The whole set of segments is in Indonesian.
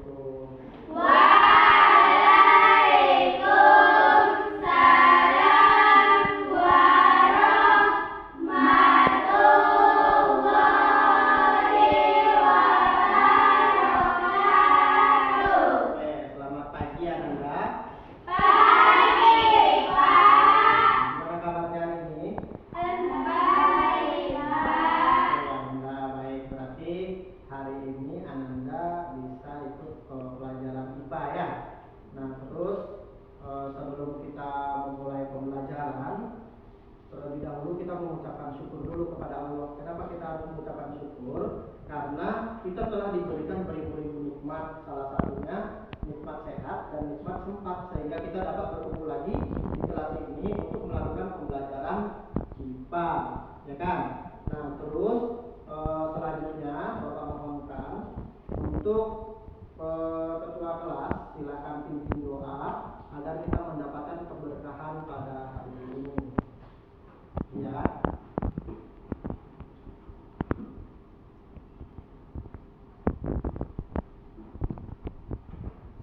wabarakatuh. Waalaikumsalam warahmatullahi wabarakatuh. Oke, selamat pagi Ananda. Pagi, Pak. Gimana kabarnya hari ini? Baik, Pak. Ananda baik, berarti hari ini Ananda bisa ikut pelajaran IPA ya. Nah, terus sebelum kita memulai pembelajaran, terlebih dahulu kita mengucapkan syukur dulu kepada Allah. Kenapa kita harus mengucapkan syukur? Karena kita telah diberikan beribu-ribu nikmat, salah satunya nikmat sehat dan nikmat sempat, sehingga kita dapat bertemu lagi di kelas ini untuk melakukan pembelajaran IPA, ya kan? Nah, terus selanjutnya Bapak mohonkan untuk ketua kelas silakan pimpin doa agar kita mendapatkan keberkahan pada hari ini. Ya.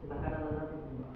Silakan Anda pimpin doa.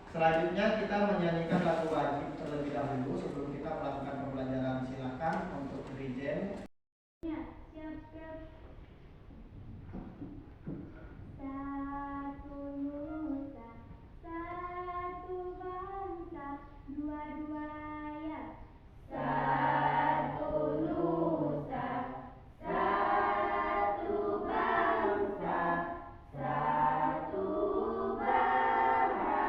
Selanjutnya kita menyanyikan lagu wajib terlebih dahulu sebelum kita melakukan pembelajaran. Silakan untuk Rijen. Satu nusa, satu bangsa, dua-dua ya. Satu nusa, satu bangsa, satu bahasa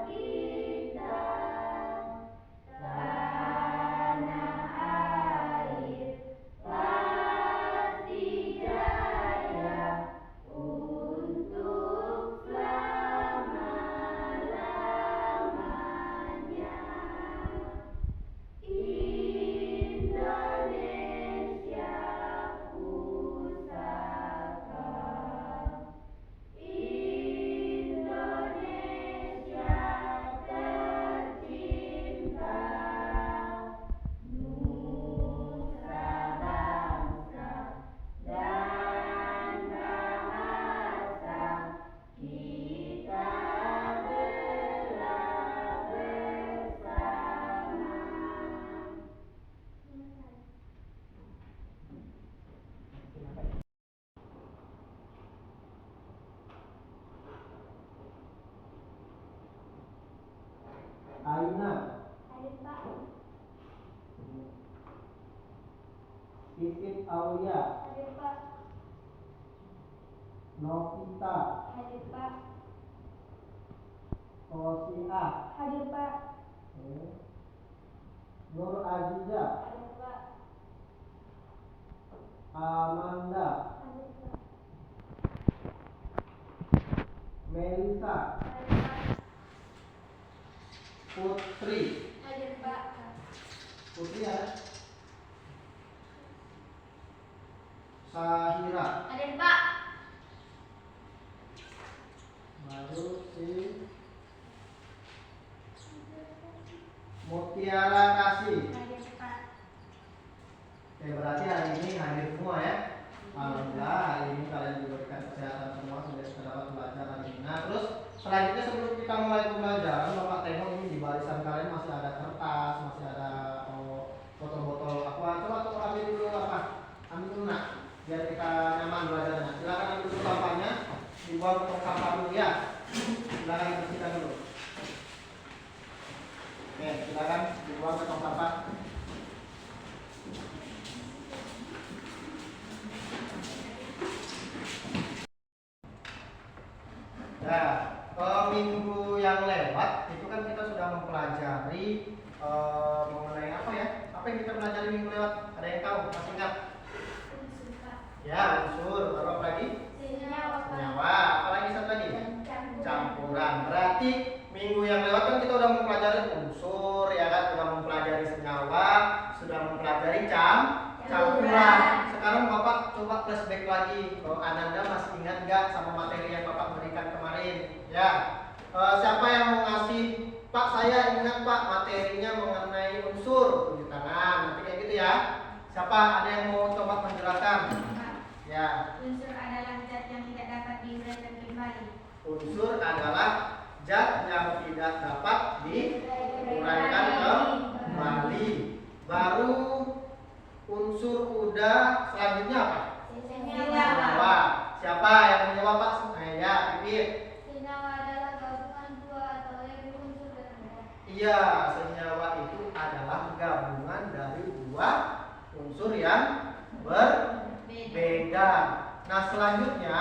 kita. Tanah air pasti jaya untuk selama-lamanya. Indonesia pusaka, Indonesia tercinta, nusa bangsa dan bahasa kita belah bersama. Aina, Hadir, Pak. Titit Aulia, Hadir, Pak. Novita, Hadir, Pak. Rosia, Hadir, Pak. Nur Aziza, Hadir, Pak. Amanda, Hadir, Pak. Melisa, Hadir, Pak. Putri. Hadir, Pak. Putri ada? Sahira. Hadir, Pak. Baru si Mutiara Kasih. Hadir, Pak. Oke, berarti hari ini hadir semua ya. Alhamdulillah hari ini kalian diberikan kesehatan semua sehingga kita dapat belajar hari ini. Nah, terus selanjutnya sebelum kita mulai pembelajaran, Bapak tengok ini di barisan kalian masih ada kertas, masih ada botol-botol aqua. Coba tuh ambil dulu apa? Ambil dulu nak, biar kita nyaman belajarnya. Silakan ambil dulu sampahnya, dibuang ke tong sampah dulu ya. Silakan bersihkan dulu. Oke, silakan. silakan dibuang ke tong sampah. Nah, minggu yang lewat itu kan kita sudah mempelajari mengenai apa ya? Apa yang kita pelajari minggu lewat? Ada yang tahu? Masih ingat? Unsur, Pak. Ya, unsur. Baru apa lagi? Senyawa, Pak. Senyawa. Apa lagi satu lagi? Campuran. Campuran. Berarti minggu yang lewat kan kita udah mempelajari unsur, ya kan? Sudah mempelajari senyawa, sudah mempelajari campuran. Sekarang Bapak coba flashback lagi. Ananda masih ingat nggak sama materi yang Bapak berikan kemarin? Ya. Siapa yang mau ngasih? Pak, saya ingat Pak materinya mengenai unsur. Tunjuk tangan. Nanti kayak gitu ya. Siapa? Ada yang mau coba menjelaskan? Pak. Ya. Unsur adalah zat yang tidak dapat diuraikan kembali. Unsur adalah zat yang tidak dapat diuraikan kembali. Baru unsur udah, selanjutnya apa? Senyawa. Siapa yang menjawab Pak? Ya, Pipit. Senyawa adalah gabungan dua atau lebih unsur berbeda. Iya, senyawa itu adalah gabungan dari dua unsur yang berbeda. Nah, selanjutnya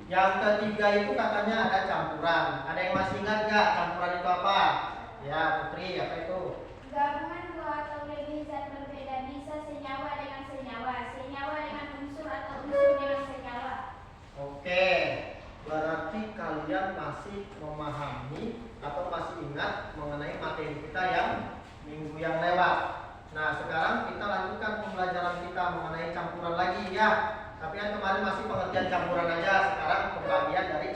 yang ketiga itu katanya ada campuran. Ada yang masih ingat nggak campuran itu apa? Ya, Putri, apa itu? Gabungan dua atau lebih zat berbeda, bisa senyawa dengan senyawa, senyawa dengan unsur atau unsur dengan senyawa. Oke, berarti kalian masih memahami atau masih ingat mengenai materi kita yang minggu yang lewat. Nah, sekarang kita lanjutkan pembelajaran kita mengenai campuran lagi ya. Tapi kan kemarin masih pengertian campuran aja, sekarang pembagian dari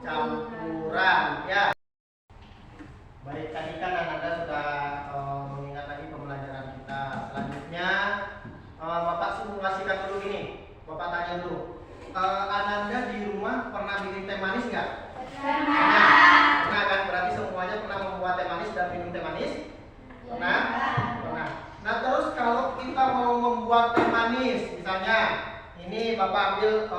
campuran ya. Baik, tadi kan Anda sudah mengingat lagi pembelajaran kita. Selanjutnya Bapak suruh ngasihkan dulu ini. Bapak tanya dulu. Ananda di rumah pernah bikin teh manis nggak? Pernah kan? Berarti semuanya pernah membuat teh manis dan minum teh manis? Pernah? Pernah. Nah, terus kalau kita mau membuat teh manis, misalnya ini Bapak ambil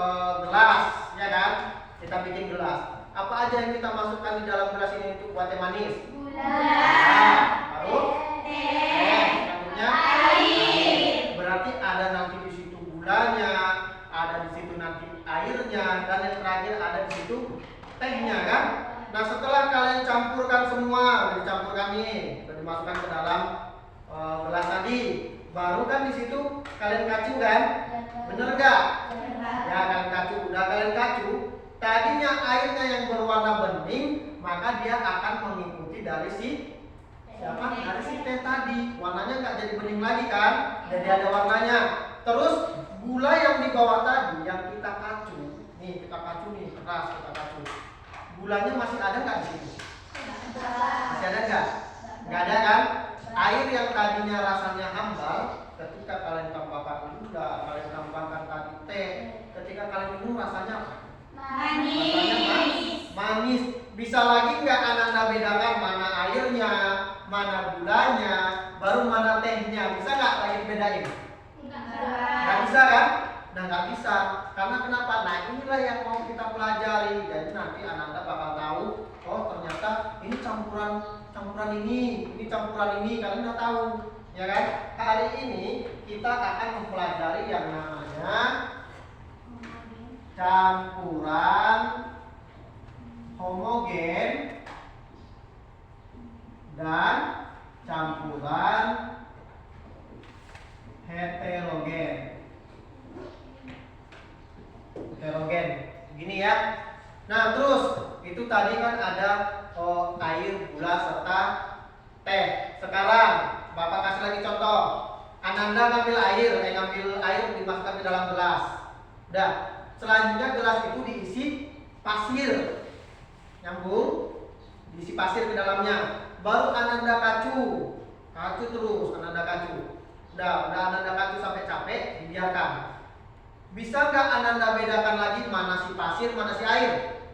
gelas, ya kan? Kita bikin gelas. Apa aja yang kita masukkan di dalam gelas ini untuk buat teh manis? Gula. Baru? Teh. Selanjutnya? Berarti ada nanti di situ gulanya, ada di situ nanti airnya, dan yang terakhir ada di situ tehnya kan? Nah, setelah kalian campurkan semua, udah dicampurkan nih, udah dimasukkan ke dalam gelas tadi, baru kan di situ kalian kacau kan? Bener nggak? Ya, kalian kacau. Udah kalian kacau, tadinya airnya yang berwarna bening, maka dia akan mengikuti dari dari si teh tadi. Warnanya nggak jadi bening lagi kan? Jadi ada warnanya. Terus gula yang di bawah tadi yang kita kacau, nih kita kacau nih keras kita kacau. Gulanya masih ada nggak di situ? Masih ada nggak? Nggak ada kan? Air yang tadinya rasanya ambal, ketika kalian tambahkan gula, kalian tambahkan tadi teh, ketika kalian minum rasanya apa? Manis. Manis. Bisa lagi nggak Ananda bedakan mana airnya, mana gulanya, baru mana tehnya? Bisa nggak lagi dibedain? Nggak bisa kan? Nah, nggak bisa. Karena kenapa? Nah, inilah yang mau kita pelajari. Jadi nanti Ananda bakal tahu, oh ternyata ini campuran ini campuran ini. Kalian udah tahu, ya kan? Hari ini kita akan mempelajari yang namanya campuran homogen dan campuran heterogen. Begini ya. Nah, terus itu tadi kan ada air, gula serta teh. Sekarang Bapak kasih lagi contoh. Ananda ngambil air dimasukkan ke dalam gelas. Udah. Selanjutnya gelas itu diisi pasir. Nyambung? Diisi pasir ke dalamnya. Baru Ananda kacu terus Ananda kacu. Udah Ananda kacu sampai capek, dibiarkan. Bisa nggak Ananda bedakan lagi mana si pasir, mana si air?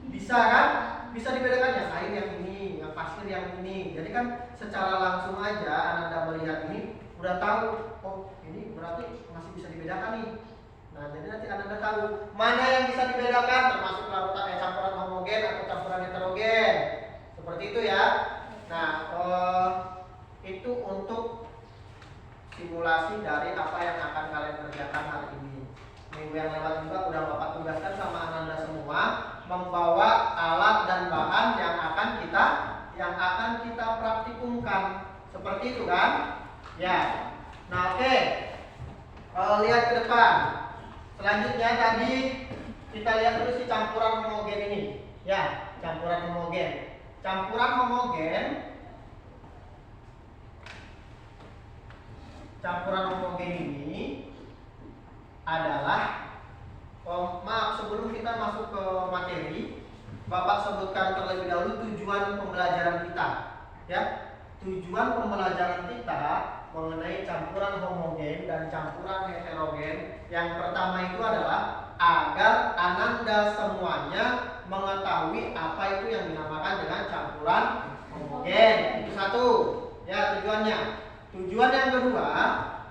Bisa kan? Bisa dibedakan ya, air yang ini, yang pasir yang ini. Jadi kan secara langsung aja Ananda melihat ini udah tahu, oh ini berarti masih bisa dibedakan nih. Nah, jadi nanti Ananda tahu mana yang bisa dibedakan, termasuk campuran homogen atau campuran heterogen. Seperti itu ya. Nah, simulasi dari apa yang akan kalian kerjakan hari ini. Minggu yang lewat juga udah Bapak tugaskan sama Ananda semua membawa alat dan bahan yang akan kita praktikumkan. Seperti itu kan? Ya. Nah, oke. Lihat ke depan. Selanjutnya tadi kita lihat dulu si campuran homogen ini. Ya, campuran homogen. Campuran homogen ini adalah maaf, sebelum kita masuk ke materi, Bapak sebutkan terlebih dahulu tujuan pembelajaran kita. Ya, tujuan pembelajaran kita mengenai campuran homogen dan campuran heterogen. Yang pertama itu adalah agar Ananda semuanya mengetahui apa itu yang dinamakan dengan campuran homogen. Itu satu. Ya, tujuannya. Tujuan yang kedua,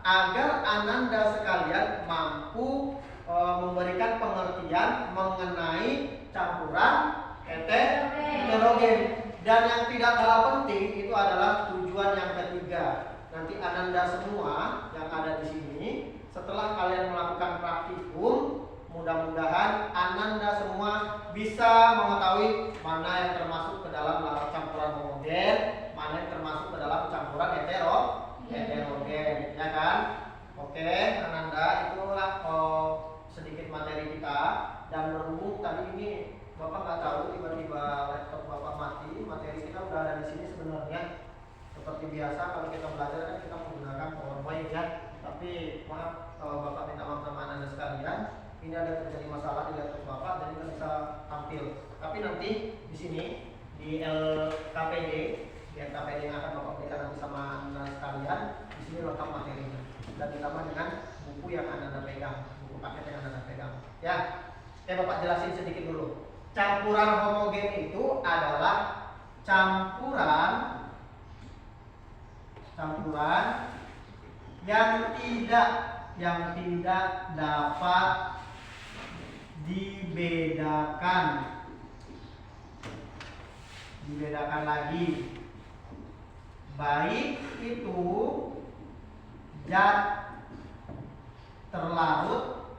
agar Ananda sekalian mampu memberikan pengertian mengenai campuran heterogen. Dan yang tidak kalah penting itu adalah tujuan yang ketiga. Nanti Ananda semua yang ada di sini, setelah kalian melakukan praktikum, mudah-mudahan Ananda semua bisa mengetahui mana yang termasuk ke dalam campuran homogen, mana yang termasuk ke dalam campuran heterogen, ya kan? Oke, Ananda, itulah sedikit materi kita. Dan berhubung tadi ini Bapak nggak tahu, tiba-tiba laptop Bapak mati, materi kita udah ada di sini sebenarnya. Seperti biasa kalau kita belajar kan kita menggunakan PowerPoint ya. Tapi maaf, Bapak minta maaf sama Ananda sekalian. Ini ada terjadi masalah di laptop Bapak, jadi nggak bisa tampil. Tapi nanti di sini di LKPD yang akan Bapak berikan nanti sama Ananda sekalian, di sini lengkap materinya dan ditambah dengan buku yang Ananda pegang, buku paket yang Ananda pegang. Ya, Bapak jelasin sedikit dulu. Campuran homogen itu adalah campuran yang tidak dapat dibedakan lagi, baik itu zat terlarut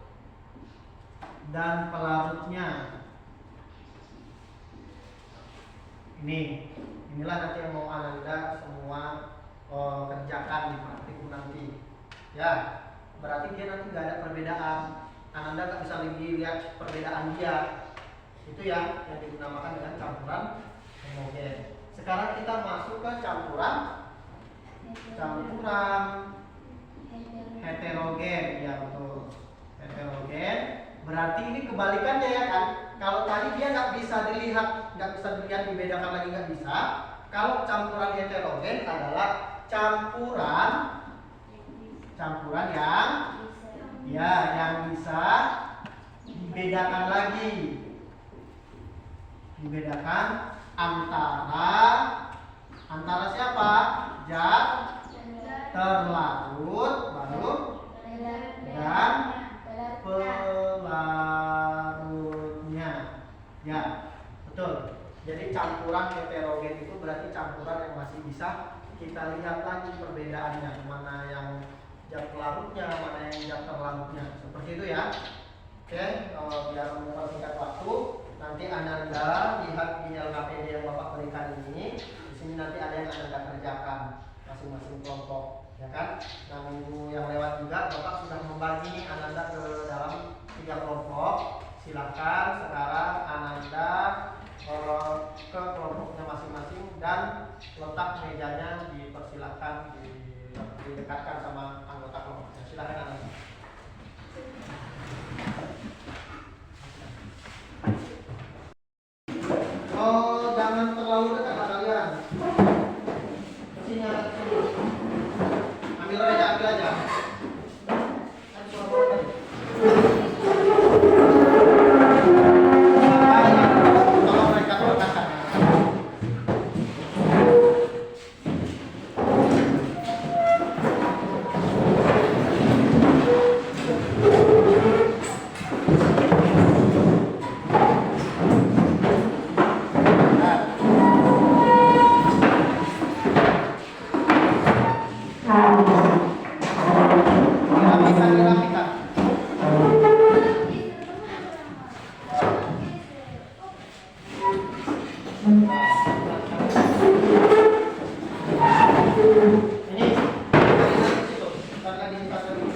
dan pelarutnya. Inilah nanti yang mau Ananda semua kerjakan di praktikum nanti. Ya, berarti dia nanti nggak ada perbedaan. Ananda nggak bisa lagi lihat perbedaan dia. Itu ya yang dinamakan dengan campuran homogen. Sekarang kita masuk ke campuran heterogen. Ya betul, heterogen. Berarti ini kebalikannya ya kan? Kalau tadi dia nggak bisa dilihat dibedakan lagi, nggak bisa. Kalau campuran heterogen adalah campuran yang bisa dibedakan lagi, antara siapa? Zat terlarut dan pelarutnya. Ya, betul. Jadi campuran heterogen itu berarti campuran yang masih bisa kita lihat lagi perbedaannya, mana yang zat pelarutnya, mana yang zat terlarutnya. Seperti itu ya. Oke, biar mempersingkat waktu, nanti Ananda lihat di LKPD yang Bapak berikan ini. Di sini nanti ada yang Ananda kerjakan masing-masing kelompok, ya kan? Nah, minggu yang lewat juga Bapak sudah membagi Ananda ke dalam 3 kelompok. Silakan sekarang Ananda ke kelompoknya masing-masing dan letak mejanya dipersilakan didekatkan sama anggota kelompoknya. Silakan Ananda. Jangan terlalu dekat kalian. Sini ambil aja. Ini situ, tarik lagi, tarik lagi.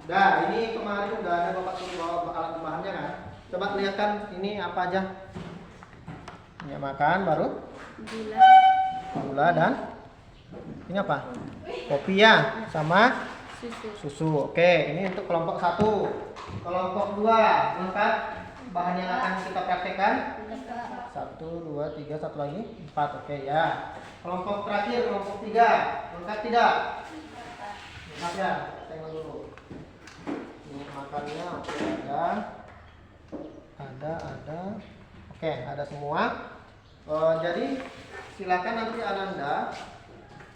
Nah, ini kemarin udah ada Bapak suruh bawa alat bahannya kan? Coba lihatkan ini apa aja. Minyak makan baru? Gula dan ini apa? Kopi ya, sama susu. Oke, ini untuk kelompok 1. Kelompok 2, lengkap bahan yang akan kita praktekkan? 1, 2, 3, satu lagi 4. Oke ya. Kelompok terakhir, kelompok 3, lengkap tidak? Lengkap ya. Tengok dulu. Makannya oke, ada oke, ada semua. Jadi silakan nanti Ananda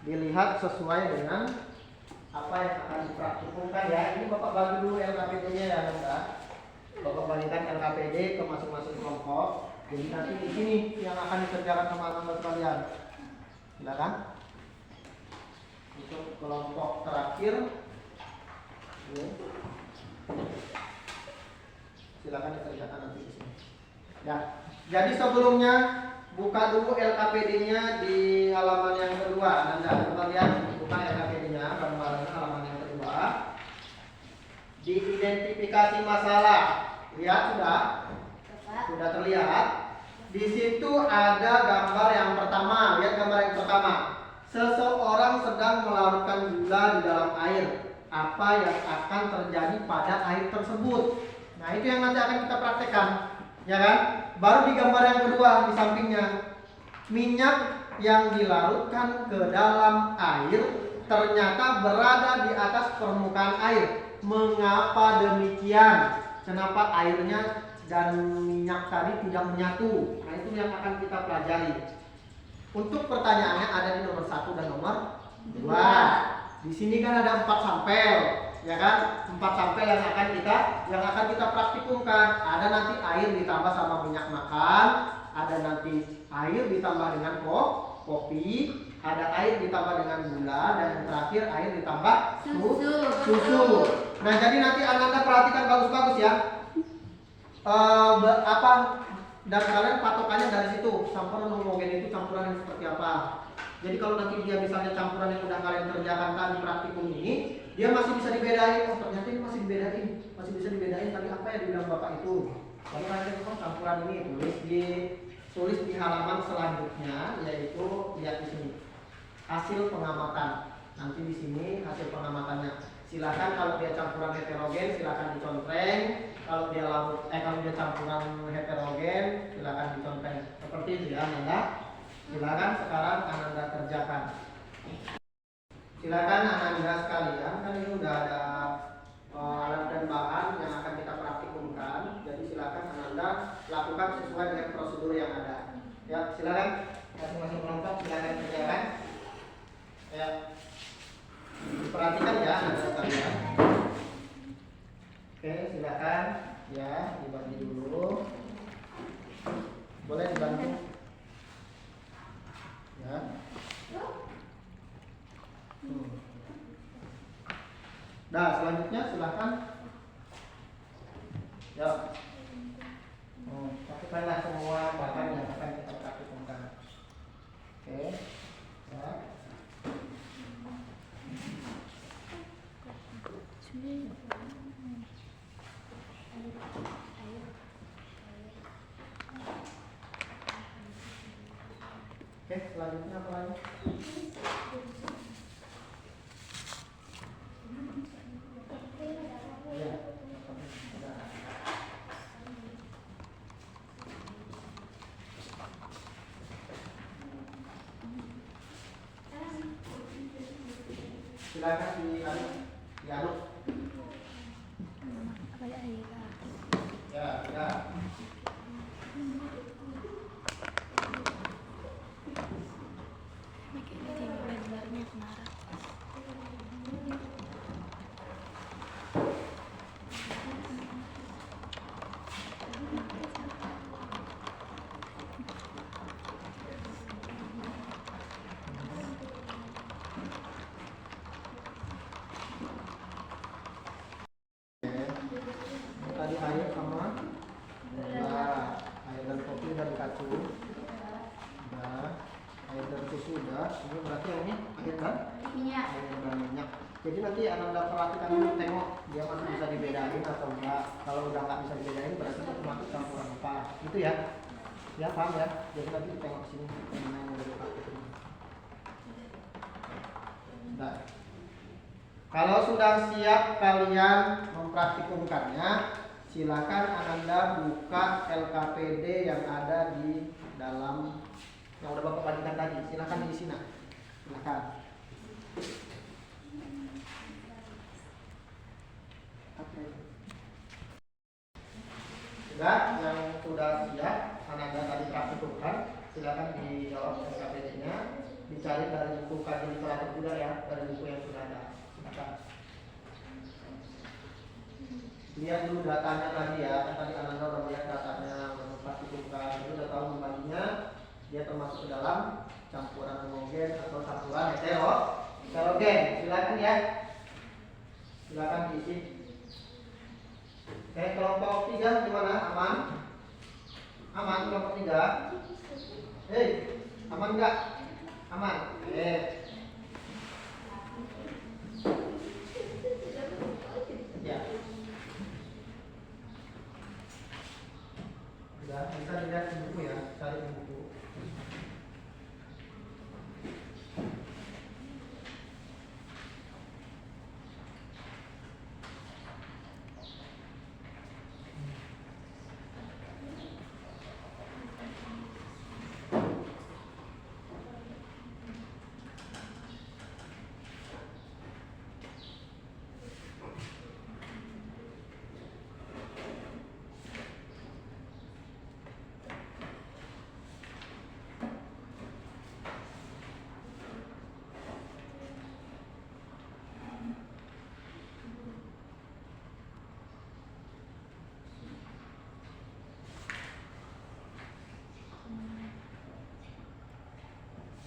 dilihat sesuai dengan apa yang akan dipraktikumkan ya. Ini Bapak bagi dulu LKPD-nya ya Ananda. Bapak bagikan LKPD ke masing-masing kelompok. Jadi nanti di sini yang akan dikerjakan sama Ananda sekalian. Silakan. Untuk kelompok terakhir ini. Silakan dikerjakan nanti di sini. Ya. Jadi sebelumnya buka dulu LKPD-nya di halaman yang kedua. Anda coba lihat, buka LKPD-nya bareng-bareng halaman yang kedua. Di identifikasi masalah, lihat sudah terlihat. Di situ ada gambar yang pertama. Lihat gambar yang pertama. Seseorang sedang melarutkan gula di dalam air. Apa yang akan terjadi pada air tersebut? Nah, itu yang nanti akan kita praktekkan, ya kan? Baru di gambar yang kedua di sampingnya, minyak yang dilarutkan ke dalam air ternyata berada di atas permukaan air. Mengapa demikian? Kenapa airnya dan minyak tadi tidak menyatu? Nah, itu yang akan kita pelajari. Untuk pertanyaannya ada di nomor 1 dan nomor 2. Di sini kan ada 4 sampel, ya kan? 4 sampel yang akan kita praktikumkan. Ada nanti air ditambah sama minyak makan, ada nanti air ditambah dengan kopi, ada air ditambah dengan gula, dan yang terakhir air ditambah susu. Nah, jadi nanti Ananda perhatikan bagus-bagus ya. Dan kalian patokannya dari situ. Campuran homogen itu campuran yang seperti apa? Jadi kalau nanti dia misalnya campuran yang udah kalian kerjakan tadi praktikum ini, dia masih bisa dibedain. Oh, ternyata ini masih bisa dibedain tadi apa yang dibilang Bapak itu. Lalu kalian campuran ini tulis di halaman selanjutnya, yaitu lihat di sini. Hasil pengamatan. Nanti di sini hasil pengamatannya. Silakan kalau dia campuran heterogen silakan dicontreng. Kalau dia campuran heterogen silakan dicontreng. Seperti itu ya, Ananda. Silakan sekarang Ananda kerjakan. Silakan Ananda sekalian, kan ini udah ada alat dan bahan yang akan kita praktikumkan. Jadi silakan Ananda lakukan sesuai dengan prosedur yang ada. Ya, silakan masing-masing kelompok silakan kerjakan. Ya, perhatikan ya Ananda sekalian. Oke, silakan ya dibagi dulu. Boleh dibantu. Ya. Nah, selanjutnya silakan. Ya. Lakukanlah semua bahan yang akan kita praktikumkan. Oke. Ya. Oke, selanjutnya apa lagi? Ya. Silakan diaduk. Ya, ya. tadi air sama gula, air dan kopi dan kacang. Udah, air dan susu udah. Ini berarti yang ini air dan minyak. Air dan minyak. Jadi nanti Ananda perhatikan dulu, tengok dia masih bisa dibedain atau enggak. Kalau udah nggak bisa dibedain berarti itu termasuk campuran apa. Gitu ya. Ya paham ya. Jadi nanti tengok sini yang mana yang udah dipakai. Nah, kalau sudah siap kalian mempraktikumkannya, silakan Ananda buka LKPD yang ada di dalam yang udah Bapak bagikan tadi. Silakan diisi nak. Silakan. Sudah, yang sudah siap Ananda tadi praktikumkan, silakan dijawab LKPD-nya. Dicari dari buku kajian literatur juga ya, dari buku yang sudah ada. Silakan. Lihat dulu datanya tadi ya, kan tadi Ananda udah melihat datanya, udah mempraktikumkan, itu udah tahu membaginya. Dia termasuk ke dalam campuran homogen atau campuran heterogen. Silakan ya, silakan diisi. Kelompok 3 gimana? Aman? Aman kelompok 3? Hei, aman enggak? Aman. Ya. Udah bisa dilihat di buku ya, cari di buku.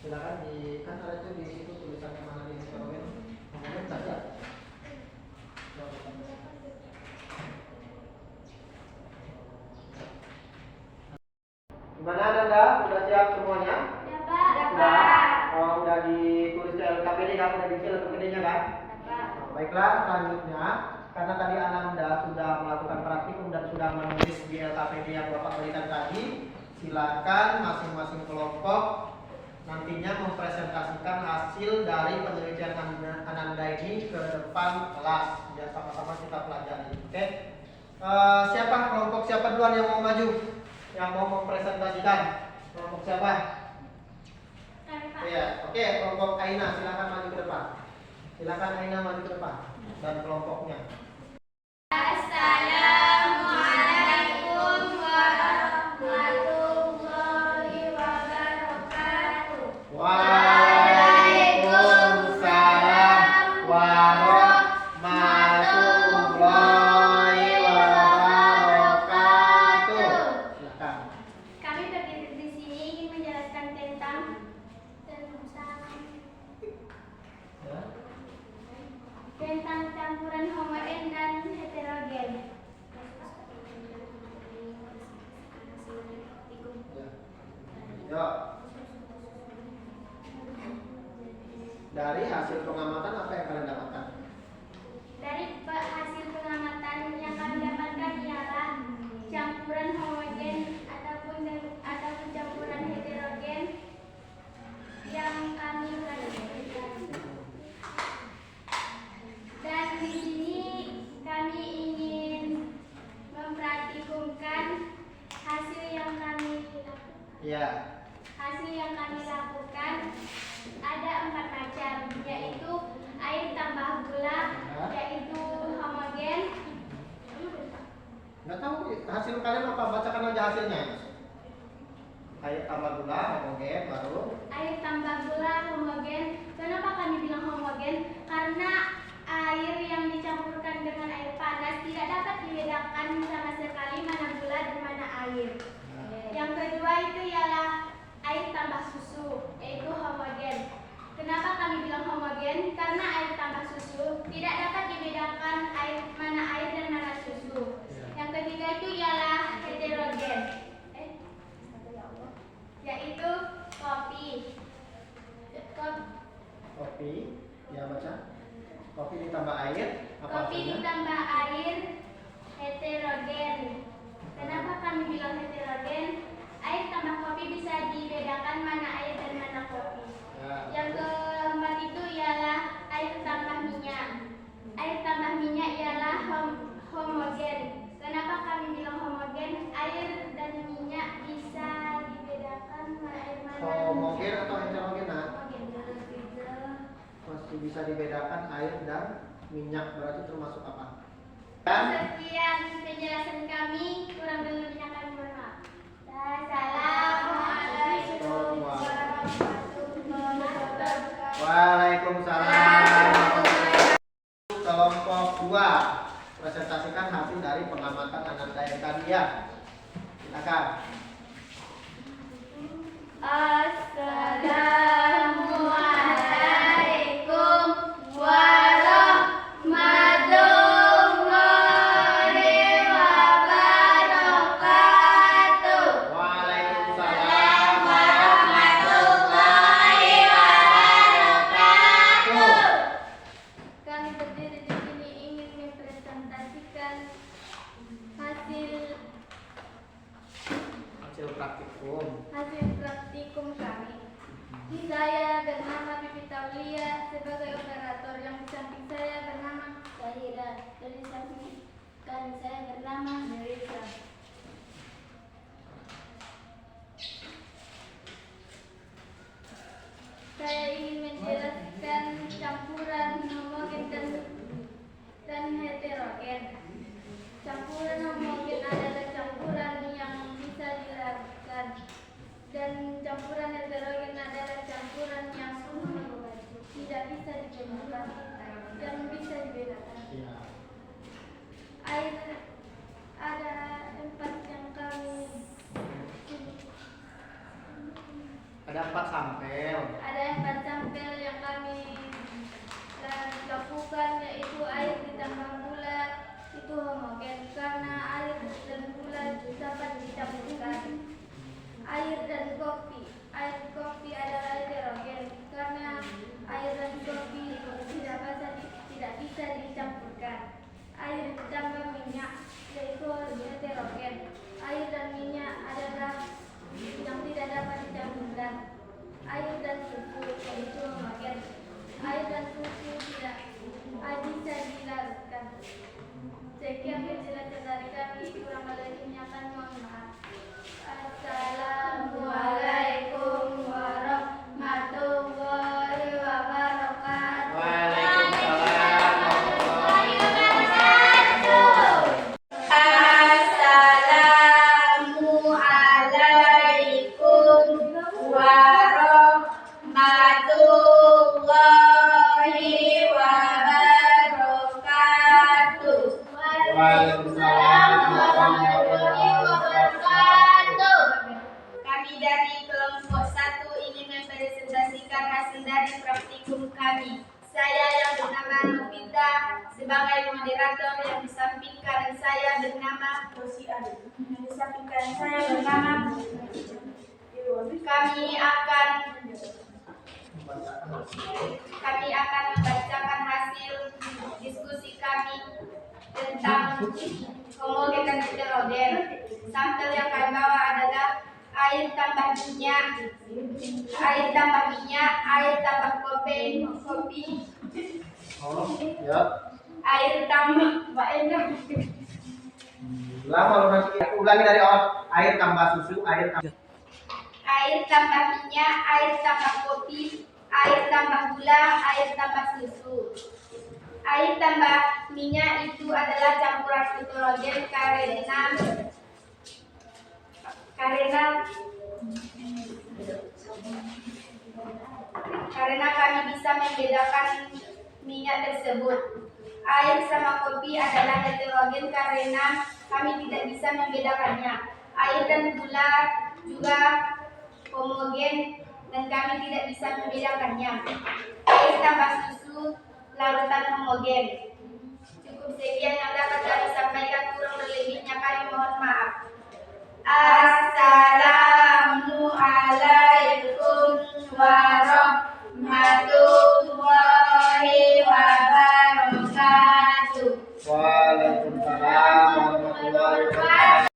Silakan di kan ada itu di situ tulisannya mana di heterogen, homogen saja. Gimana Nanda? Sudah siap semuanya? Ya Pak. Sudah. Oh, udah ditulis di LKPD kan? Udah diisi LKPD-nya kan? Baiklah, selanjutnya karena tadi Ananda sudah melakukan praktikum dan sudah menulis di LKPD yang Bapak berikan tadi, silakan masing-masing kelompok nantinya mempresentasikan hasil dari penelitian Ananda ini ke depan kelas biar sama-sama kita pelajari. Oke? Siapa kelompok siapa duluan yang mau maju? Yang mau mempresentasikan? Kelompok siapa? Iya, oke, kelompok Aina silakan maju ke depan. Silakan Aina maju ke depan dan kelompoknya. Assalamualaikum warahmatullahi wabarakatuh. Waalaikumsalam warahmatullahi wabarakatuh. Silakan. Kami berdiri di sini ingin menjelaskan tentang campuran homogen dan heterogen. Ya. Dari hasil pengamatan apa yang kalian dapatkan? Dari hasil pengamatan yang kami dapatkan ialah campuran homogen ataupun campuran heterogen yang kami pelajari. Dan di sini kami ingin mempraktikumkan hasil yang kami lakukan. Ya. Hasil yang kami lakukan ada 4 macam, yaitu air tambah gula, yaitu homogen. Nggak tahu hasil kalian apa? Bacakan aja hasilnya. Air tambah gula, homogen, baru. Air tambah gula, homogen. Kenapa kami bilang homogen? Karena air yang dicampurkan dengan air panas tidak dapat dibedakan sama sekali mana gula dan mana air. Yang kedua itu ialah air tambah susu, yaitu homogen. Kenapa kami bilang homogen? Karena air tambah susu tidak dapat dibedakan mana air dan mana susu. Yang bisa dibedakan air dan minyak, berarti termasuk apa? Sekian penjelasan kami, kurang lebihnya kami mohon maaf. Assalamualaikum warahmatullahi wabarakatuh. Waalaikumsalam. Kelompok 2 presentasikan hasil dari pengamatan Ananda yang tadi ya. Silakan. Assalamualaikum warahmatullahi wabarakatuh. Waalaikumsalam warahmatullahi wabarakatuh. Kami berdiri di sini ingin mempresentasikan hasil praktikum kami. Saya bernama Bibi Taulia sebagai operator, yang di samping saya bernama Zahira, dan di samping saya bernama Melisa. Saya ingin menjelaskan campuran homogen dan heterogen. Campuran homogen adalah campuran yang bisa dilarutkan, dan campuran heterogen adalah campuran yang tidak bisa dibedakan, yang bisa dibedakan. Air ada 4 yang kami Ada 4 sampel. Ada 4 sampel yang kami lakukan, yaitu air ditambah gula, itu homogen karena air dan gula dapat dicampurkan. Air dan kopi adalah heterogen karena air dan kopi tidak bisa dicampurkan. Air ditambah minyak, yaitu heterogen. Air dan minyak adalah yang tidak dapat dicampurkan. Air dan susu, yaitu homogen. Air dan susu tidak bisa dilarutkan. Sekian penjelasan dari kami, kurang lebihnya kami mohon maaf. Assalamualaikum warahmatullahi wabarakatuh. Waalaikumsalam warahmatullahi wabarakatuh. Assalamualaikum warahmatullahi wabarakatuh. Waalaikumsalam warahmatullahi wabarakatuh. Kami dari kelompok 1 ingin mempresentasikan hasil dari praktikum kami. Saya yang bernama Novita sebagai moderator, yang di samping kanan saya bernama Rosi Ali. Yang di samping kanan saya bernama kami akan membacakan hasil diskusi kami tentang homogen dan heterogen. Sampel yang kami bawa adalah air tambah minyak, air tambah kopi, Ya. air tambah banyak, Lama nanti ulangi dari awal. Air tambah susu, air tambah minyak, air tambah kopi, air tambah gula, air tambah susu. Air tambah minyak itu adalah campuran heterogen karena kami bisa membedakan minyak tersebut. Air sama kopi adalah heterogen karena kami tidak bisa membedakannya. Air dan gula juga homogen dan kami tidak bisa membedakannya. Air tambah susu larutan homogen. Cukup sekian yang dapat kami sampaikan, kurang lebihnya kami mohon maaf. Assalamualaikum warahmatullahi wabarakatuh. Waalaikumsalam warahmatullahi wabarakatuh.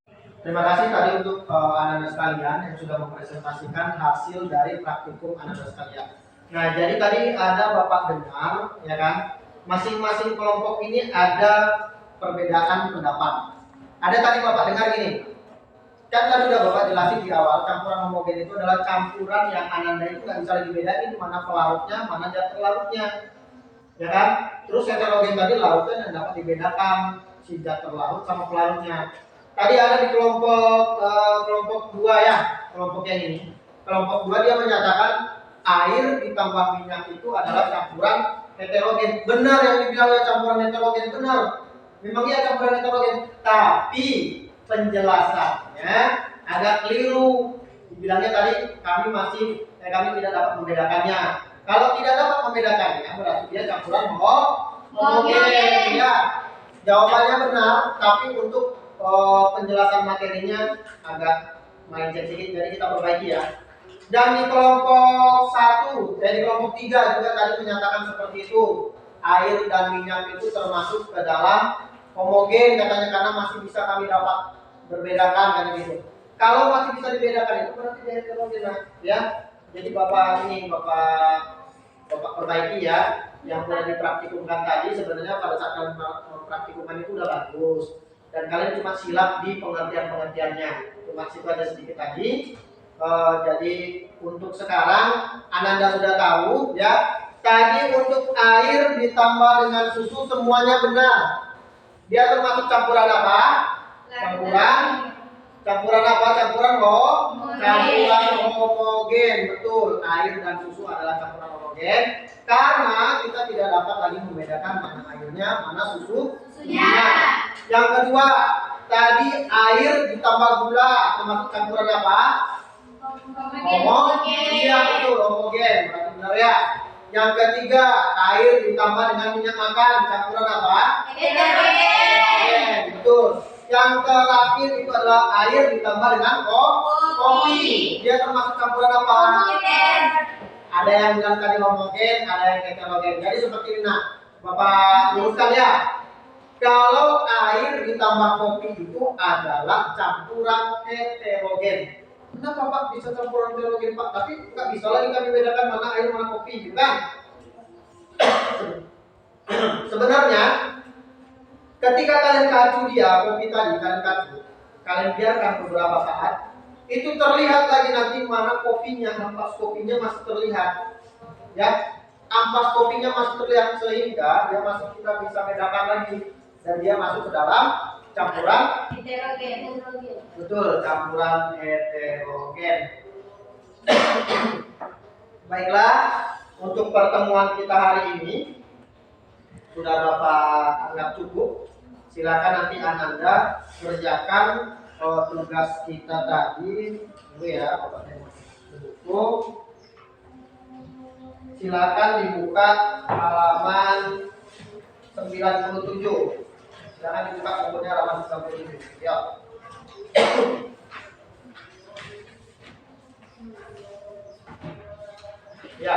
Terima kasih tadi untuk anak-anak sekalian yang sudah mempresentasikan hasil dari praktikum anak-anak sekalian. Nah, jadi tadi ada Bapak dengar, ya kan? Masing-masing kelompok ini ada perbedaan pendapat. Ada tadi Bapak dengar gini. Kan tadi udah Bapak jelasin di awal, campuran homogen itu adalah campuran yang ananda itu nggak bisa dibedain mana pelarutnya, mana zat pelarutnya. ya kan? Terus heterogen tadi larutan yang dapat dibedakan si zat terlarut sama pelarutnya. Tadi ada di kelompok 2 ya, kelompok yang ini. Kelompok 2 dia menyatakan air ditambah minyak itu adalah campuran heterogen. Benar yang dibilangnya campuran heterogen, benar. Memang iya campuran heterogen, tapi penjelasannya agak keliru. Dibilangnya tadi kami tidak dapat membedakannya. Kalau tidak dapat membedakannya berarti dia campuran homogen. Ya, jawabannya benar, tapi untuk penjelasan materinya agak melenceng sedikit, jadi kita perbaiki ya. Dan di kelompok 1, di kelompok 3 juga tadi menyatakan seperti itu. Air dan minyak itu termasuk ke dalam homogen katanya, karena masih bisa kami dapat berbedakan kan gitu. Kalau masih bisa dibedakan itu berarti dia heterogen ya. Jadi Bapak perbaiki ya. Yang sudah dipraktikumkan tadi sebenarnya pada saat kalian mempraktikumkan itu udah bagus. Dan kalian cuma silap di pengertian-pengertiannya. Cuma situ ada sedikit tadi. Jadi untuk sekarang Ananda sudah tahu ya. Tadi untuk air ditambah dengan susu semuanya benar. Dia termasuk campuran apa? Campuran apa? Campuran homogen. Betul. Air dan susu adalah campuran homogen. Karena kita tidak dapat lagi membedakan mana airnya, mana susunya. Yang kedua, tadi air ditambah gula termasuk campuran apa? Homogen. Iya betul, homogen. Berarti benar ya. Yang ketiga, air ditambah dengan minyak makan campuran apa? Heterogen. Betul. Yang terakhir itu adalah air ditambah dengan kopi. Dia termasuk campuran apa? Homogen. Ada yang bilang tadi homogen, ada yang heterogen. Jadi seperti ini, nah, Bapak luruskan ya. Kalau air ditambah kopi itu adalah campuran heterogen. Kenapa Pak bisa campuran heterogen Pak? Tapi nggak bisa lagi kami bedakan mana air mana kopi, bukan? Sebenarnya, ketika kalian kacu dia kopi tadi, kalian biarkan beberapa saat. Itu terlihat lagi nanti mana kopinya, ampas kopinya masih terlihat, ya, ampas kopinya masih terlihat sehingga dia masih kita bisa bedakan lagi dan dia masuk ke dalam campuran Heterogen. betul, campuran heterogen. Baiklah, untuk pertemuan kita hari ini sudah Bapak anggap cukup. Silakan nanti Ananda kerjakan tugas kita tadi dulu ya, buku. Silakan dibuka halaman 97. Silakan dibuka bukunya halaman 97. Ya. Ya.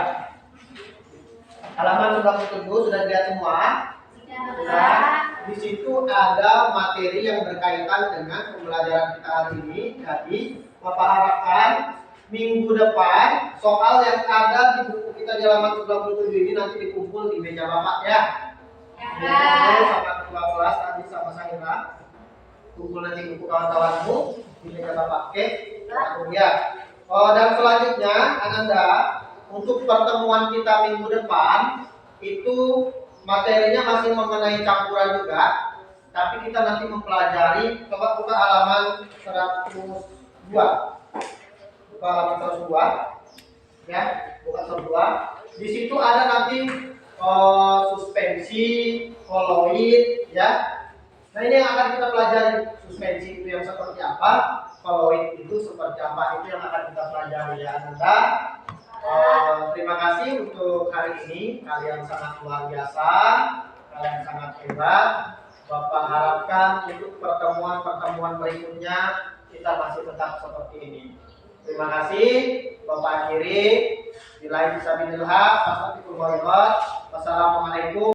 Halaman 97 sudah dilihat semua? Sudah. Di situ ada materi yang berkaitan dengan pembelajaran kita hari ini. Jadi, Bapak harapkan minggu depan soal yang ada di buku kita di halaman 97 ini nanti dikumpul di meja Bapak ya. Kumpul sama ketua kelas tadi sama saya. Kumpul nanti buku kawan-kawanmu di meja Bapak. Oke? Ya. Dan selanjutnya Ananda, untuk pertemuan kita minggu depan itu materinya masih mengenai campuran juga, tapi kita nanti mempelajari, coba buka halaman 102. Buka halaman 102. Ya, buka 102. Di situ ada nanti suspensi, koloid, ya. Nah, ini yang akan kita pelajari. Suspensi itu yang seperti apa, koloid itu seperti apa, itu yang akan kita pelajari ya, Ananda. Terima kasih untuk hari ini, kalian sangat luar biasa, kalian sangat hebat. Bapak harapkan untuk pertemuan-pertemuan berikutnya kita masih tetap seperti ini. Terima kasih. Bapak akhiri. Wassalamualaikum.